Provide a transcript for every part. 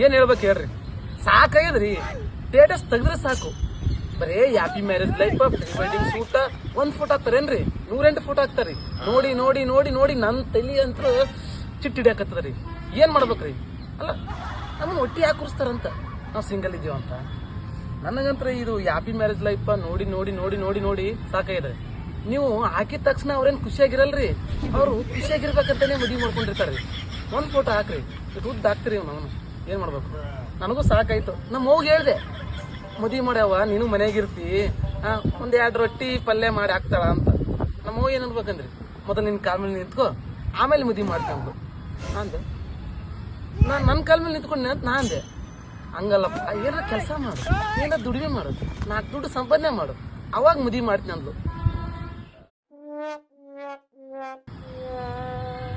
ಏನ್ ಹೇಳ್ಬೇಕು ಹೇಳ್ರಿ, ಸಾಕಾಗ್ಯದ್ರಿ. ಸ್ಟೇಟಸ್ ತೆಗ್ದ್ರೆ ಸಾಕು, ಬರೇ happy marriage life, pre wedding shoot, ಒಂದ್ ಫೋಟೋ ಹಾಕ್ತಾರೇನ್ರಿ, 108 ಫೋಟೋ ಹಾಕ್ತಾರಿ. ನೋಡಿ ನೋಡಿ ನೋಡಿ ನೋಡಿ ನನ್ ತಲಿ ಅಂತ ಚಿಟ್ಟಿಡ್ಯಾಕತ್ತದ್ರಿ. ಏನ್ ಮಾಡ್ಬೇಕ್ರಿ? ಅಲ್ಲ, ನಮ್ಮನ್ನ ಒಟ್ಟಿ ಯಾಕೆ ಕೂರಿಸ್ತಾರಂತ, ನಾವು ಸಿಂಗಲ್ ಇದೀವಂತ. ನನಗಂತ್ರ ಇದು ಹ್ಯಾಪಿ ಮ್ಯಾರೇಜ್ ಲೈಫ್ ನೋಡಿ ನೋಡಿ ನೋಡಿ ನೋಡಿ ನೋಡಿ ಸಾಕಾಗಿದೆ. ನೀವು ಹಾಕಿದ ತಕ್ಷಣ ಅವ್ರೇನ್ ಖುಷಿಯಾಗಿರಲ್ರಿ, ಅವ್ರು ಖುಷಿಯಾಗಿರ್ಬೇಕಂತಾನೆ ಮದುವೆ ಮಾಡ್ಕೊಂಡಿರ್ತಾರ್ರಿ. ಒಂದ್ ಫೋಟೋ ಹಾಕ್ರಿ, ದುಡ್ಡು ಹಾಕ್ತಿರಿ. ನಾವು ಏನ್ ಮಾಡ್ಬೇಕು? ನನಗೂ ಸಾಕಾಯ್ತು. ನಮ್ಮ ಹೋಗಿ ಹೇಳ್ದೆ, ಮದುವೆ ಮಾಡ್ಯಾವ, ನೀನು ಮನೆಯಾಗಿರ್ತಿ, ಒಂದ್ 2 ರೊಟ್ಟಿ ಪಲ್ಯ ಮಾಡಿ ಹಾಕ್ತಾಳ ಅಂತ. ನಮ್ಮ ಹೋಗಿ ಏನ್ ಅನ್ಬೇಕಂದ್ರಿ, ಮೊದಲು ನಿನ್ ಕಾಲ್ ಮೇಲೆ ನಿಂತ್ಕೊ, ಆಮೇಲೆ ಮದುವೆ ಮಾಡ್ಕೊಂಡು ಅಂದೆ. ನನ್ನ ಕಾಲ್ ಮೇಲೆ ನಿಂತ್ಕೊಂಡು ನಾ ಅಂದೆ, ಹಂಗಲ್ಲಪ್ಪ, ಏನಾರ ಕೆಲಸ ಮಾಡು, ಏನಾರ ದುಡಿಮೆ ಮಾಡು, 4 ದುಡ್ಡು ಸಂಪಾದನೆ ಮಾಡು, ಅವಾಗ ಮದುವೆ ಮಾಡ್ತೀನಿ ಅಂದ್ಲು.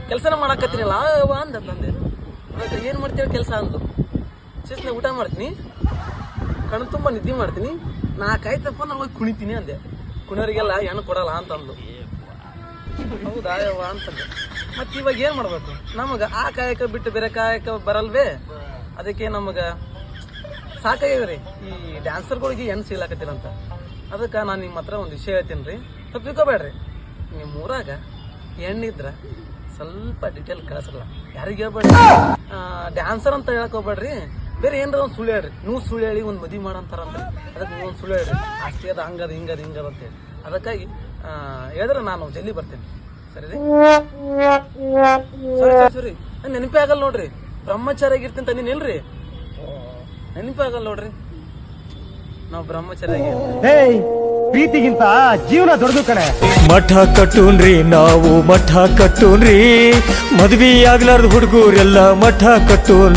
ಕೆಲಸನ ಮಾಡಾಕತ್ತೀನಿಲ್ಲ ಅಂದ ನಂದೆ. ಏನ್ ಮಾಡ್ತೇವೆ ಕೆಲಸ ಅಂದ್ಲು. ಶಿಸ್ನ ಊಟ ಮಾಡ್ತೀನಿ, ಕಣ್ ತುಂಬ ನಿದ್ದೆ ಮಾಡ್ತೀನಿ, 4 ಆಯ್ತಪ್ಪ ನಾನು ಹೋಗಿ ಕುಣಿತೀನಿ ಅಂದೆ. ಕುಣಿಯೋರಿಗೆಲ್ಲ ಹೆಣ್ಣು ಕೊಡಲ್ಲ ಅಂತಂದ್ಲು. ಹೌದಾ ಯವ್ವ ಅಂತಂದೆ. ಮತ್ತೆ ಇವಾಗ ಏನ್ ಮಾಡ್ಬೇಕು? ನಮಗ ಆ ಕಾಯಕ ಬಿಟ್ಟು ಬೇರೆ ಕಾಯಕ ಬರಲ್ವೇ? ಅದಕ್ಕೆ ನಮಗ ಸಾಕಾಗ್ಯದ್ರಿ ಈ ಡ್ಯಾನ್ಸರ್ಗಳಿಗೆ ಹೆಣ್ಣು ಸಿಗ್ಲಾಕತ್ತಿರಂತ. ಅದಕ್ಕೆ ನಾನು ನಿಮ್ಮ ಹತ್ರ ಒಂದು ವಿಷಯ ಹೇಳ್ತೀನಿ ರೀ, ತಪ್ಪಿಕೋಬೇಡ್ರಿ. ನಿಮ್ಮ ಊರಾಗ ಹೆಣ್ಣಿದ್ರ ಸ್ವಲ್ಪ ಡಿಟೇಲ್ ಕಳಿಸಲ್ಲ, ಯಾರಿಗೆ ಹೇಳ್ಬೇಡ್ರಿ. ಡ್ಯಾನ್ಸರ್ ಅಂತ ಹೇಳಕ್ ಹೋಗ್ಬೇಡ್ರಿ, ಬೇರೆ ಏನಾರ ಒಂದು ಸುಳ್ಳು ಹೇಳ್ರಿ. ನೀವು ಸುಳ್ಳು ಹೇಳಿ ಒಂದು ಮದುವೆ ಮಾಡಂತಾರಂತ, ಅದಕ್ಕೆ ನೀವು ಒಂದು ಸುಳ್ಳು ಹೇಳ್ರಿ, ಅಷ್ಟೇ ಅದ, ಹಂಗದ ಹಿಂಗದ ಹಿಂಗದ ಅಂತೇಳಿ. ಅದಕ್ಕಾಗಿ ಹೇಳಿದ್ರೆ ನಾನು ಜಲ್ದಿ ಬರ್ತೇನೆ. ಸರಿ ರೀ? ಸರಿ ಸರಿ ಸರಿ. ನೆನಪೇ ಆಗಲ್ಲ ನೋಡ್ರಿ, ಬ್ರಹ್ಮಚಾರಿ ಆಗಿರ್ತೀನಿ ತಂದಿನಿ ಇಲ್ರಿ, ನೆನಪೇ ಆಗಲ್ಲ ನೋಡ್ರಿ. ನಾವು ಬ್ರಹ್ಮಚಾರಿ ಪ್ರೀತಿಗಿಂತ ಜೀವನ ದೊಡ್ಡದು ಕಣೆ. ಮಠ ಕಟ್ಟೂನ್ರಿ ನಾವು, ಮಠ ಕಟ್ಟೂನ್ರಿ, ಮದ್ವಿ ಆಗ್ಲಾರ್ದ ಹುಡುಗರೆಲ್ಲ ಮಠ ಕಟ್ಟೂನ್.